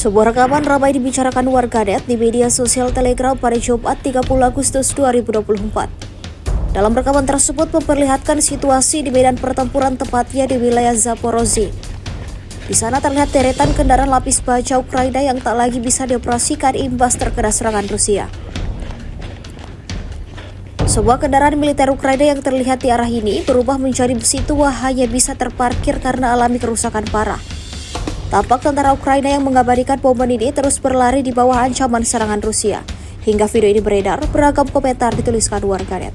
Sebuah rekaman ramai dibicarakan warganet di media sosial Telegram pada Jumat 30 Agustus 2024. Dalam rekaman tersebut memperlihatkan situasi di medan pertempuran tepatnya di wilayah Zaporozhye. Di sana terlihat deretan kendaraan lapis baja Ukraina yang tak lagi bisa dioperasikan imbas terkena serangan Rusia. Sebuah kendaraan militer Ukraina yang terlihat di arah ini berubah menjadi besi tua hanya bisa terparkir karena alami kerusakan parah. Tampak tentara Ukraina yang mengabadikan momen ini terus berlari di bawah ancaman serangan Rusia. Hingga video ini beredar, beragam komentar dituliskan warganet.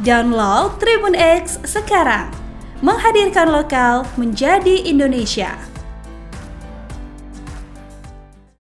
Download Tribun X sekarang, menghadirkan lokal menjadi Indonesia.